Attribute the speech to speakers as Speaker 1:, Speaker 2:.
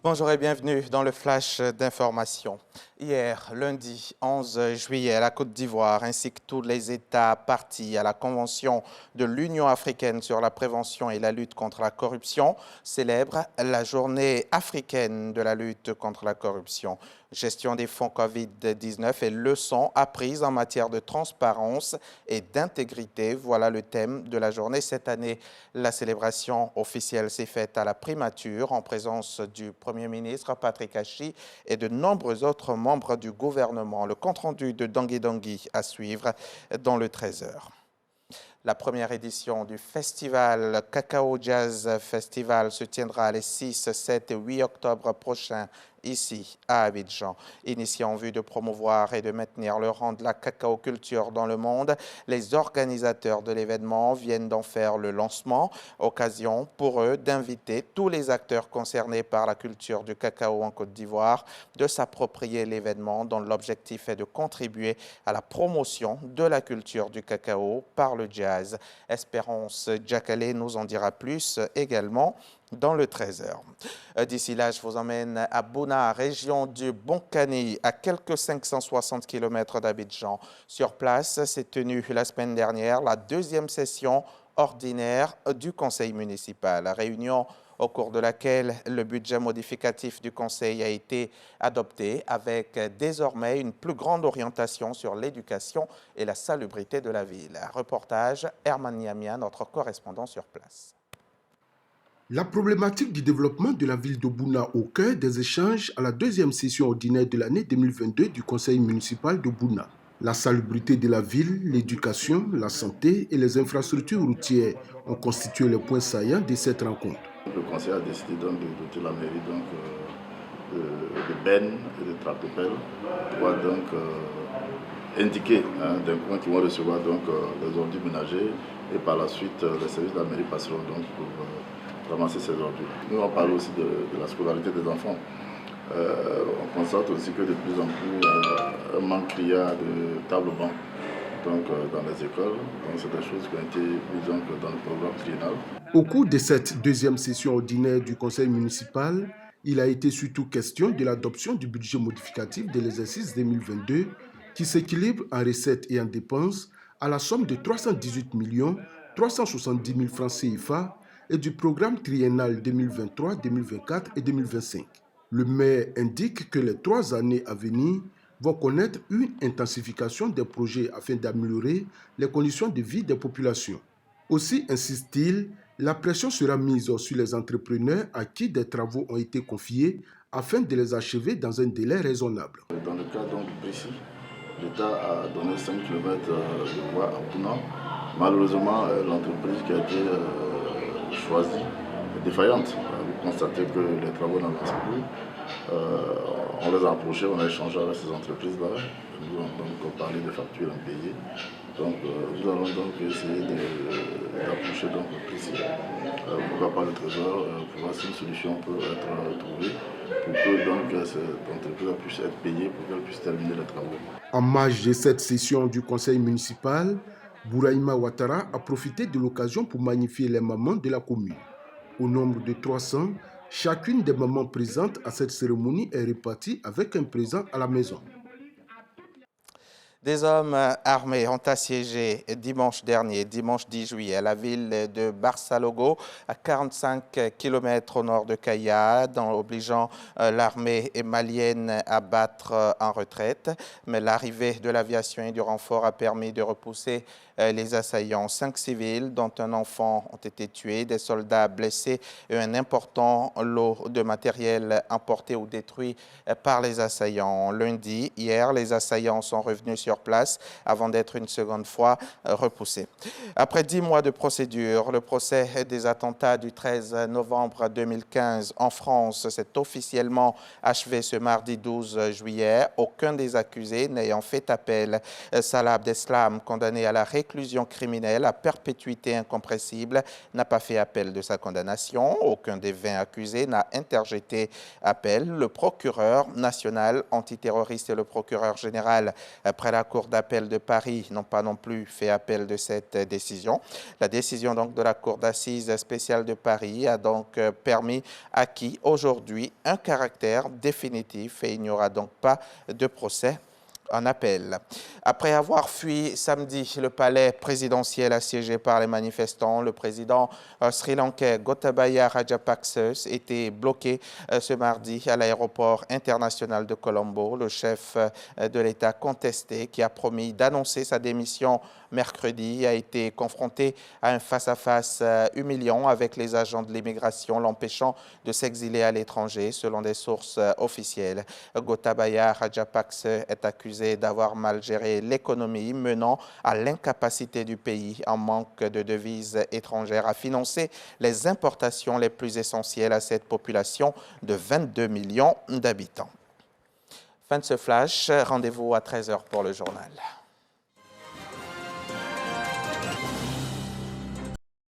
Speaker 1: Bonjour et bienvenue dans le flash d'information. Hier, lundi 11 juillet, la Côte d'Ivoire ainsi que tous les États partis à la Convention de l'Union africaine sur la prévention et la lutte contre la corruption célèbrent la journée africaine de la lutte contre la corruption. Gestion des fonds Covid-19 et leçons apprises en matière de transparence et d'intégrité. Voilà le thème de la journée. Cette année, la célébration officielle s'est faite à la primature en présence du Premier ministre Patrick Achi et de nombreux autres membres du gouvernement. Le compte-rendu de Dangui Dangui à suivre dans le 13h. La première édition du festival Cacao Jazz Festival se tiendra les 6, 7 et 8 octobre prochains ici à Abidjan. Initié en vue de promouvoir et de maintenir le rang de la cacao culture dans le monde, les organisateurs de l'événement viennent d'en faire le lancement, occasion pour eux d'inviter tous les acteurs concernés par la culture du cacao en Côte d'Ivoire de s'approprier l'événement dont l'objectif est de contribuer à la promotion de la culture du cacao par le jazz. Espérance Djakale nous en dira plus également dans le 13h. D'ici là, je vous emmène à Bouna, région du Bonkani, à quelques 560 km d'Abidjan. Sur place, s'est tenue la semaine dernière la deuxième session ordinaire du conseil municipal. La réunion au cours de laquelle le budget modificatif du conseil a été adopté avec désormais une plus grande orientation sur l'éducation et la salubrité de la ville. Reportage Herman Niamia, notre correspondant sur place.
Speaker 2: La problématique du développement de la ville de Bouna au cœur des échanges à la deuxième session ordinaire de l'année 2022 du conseil municipal de Bouna. La salubrité de la ville, l'éducation, la santé et les infrastructures routières ont constitué les points saillants de cette rencontre.
Speaker 3: Le conseil a décidé donc de doter la mairie de bennes et de tractopelles pour donc indiquer d'un coin qui vont recevoir donc les ordures ménagers et par la suite les services de la mairie passeront donc pour ramasser ces ordures. Nous on parle aussi de la scolarité des enfants. On constate aussi que de plus en plus un manque criard de tables bancs donc, dans les écoles. Donc c'est des choses qui ont été mises donc, dans le programme triennal.
Speaker 2: Au cours de cette deuxième session ordinaire du conseil municipal, il a été surtout question de l'adoption du budget modificatif de l'exercice 2022 qui s'équilibre en recettes et en dépenses à la somme de 318 370 000 francs CFA et du programme triennal 2023, 2024 et 2025. Le maire indique que les 3 années à venir vont connaître une intensification des projets afin d'améliorer les conditions de vie des populations. Aussi, insiste-t-il, la pression sera mise sur les entrepreneurs à qui des travaux ont été confiés afin de les achever dans un délai raisonnable.
Speaker 3: Dans le cas donc précis, l'État a donné 5 km de voies à Bouna. Malheureusement, l'entreprise qui a été choisie est défaillante. Vous constatez que les travaux n'avancent plus. On les a approchés, on a échangé avec ces entreprises-là. Nous avons donc parlé des factures impayées. Donc nous allons donc essayer d'approcher le précis. Pourquoi pas le trésor, pour voir si une solution peut être trouvée pour que donc, cette entreprise puisse être payée pour qu'elle puisse terminer les travaux.
Speaker 2: En marge de cette session du conseil municipal, Bouraïma Ouattara a profité de l'occasion pour magnifier les mamans de la commune. Au nombre de 300, chacune des mamans présentes à cette cérémonie est répartie avec un présent à la maison.
Speaker 1: Des hommes armés ont assiégé dimanche dernier, dimanche 10 juillet, la ville de Barsalogo, à 45 km au nord de Kaya, obligeant l'armée malienne à battre en retraite. Mais l'arrivée de l'aviation et du renfort a permis de repousser les assaillants. 5 civils, dont un enfant, ont été tués, des soldats blessés et un important lot de matériel emporté ou détruit par les assaillants. Lundi, hier, les assaillants sont revenus sur place avant d'être une seconde fois repoussés. Après 10 mois de procédure, le procès des attentats du 13 novembre 2015 en France s'est officiellement achevé ce mardi 12 juillet. Aucun des accusés n'ayant fait appel. Salah Abdeslam, condamné à la réclusion criminelle à perpétuité incompressible, n'a pas fait appel de sa condamnation. Aucun des 20 accusés n'a interjeté appel. Le procureur national antiterroriste et le procureur général préalable la Cour d'appel de Paris n'ont pas non plus fait appel de cette décision. La décision donc de la Cour d'assises spéciale de Paris a donc permis acquis aujourd'hui un caractère définitif et il n'y aura donc pas de procès en appel. Après avoir fui samedi le palais présidentiel assiégé par les manifestants, le président sri-lankais Gotabaya Rajapaksa était bloqué ce mardi à l'aéroport international de Colombo. Le chef de l'État contesté, qui a promis d'annoncer sa démission mercredi, a été confronté à un face-à-face humiliant avec les agents de l'immigration, l'empêchant de s'exiler à l'étranger, selon des sources officielles. Gotabaya Rajapaksa est accusé d'avoir mal géré l'économie, menant à l'incapacité du pays en manque de devises étrangères à financer les importations les plus essentielles à cette population de 22 millions d'habitants. Fin de ce flash, rendez-vous à 13h pour le journal.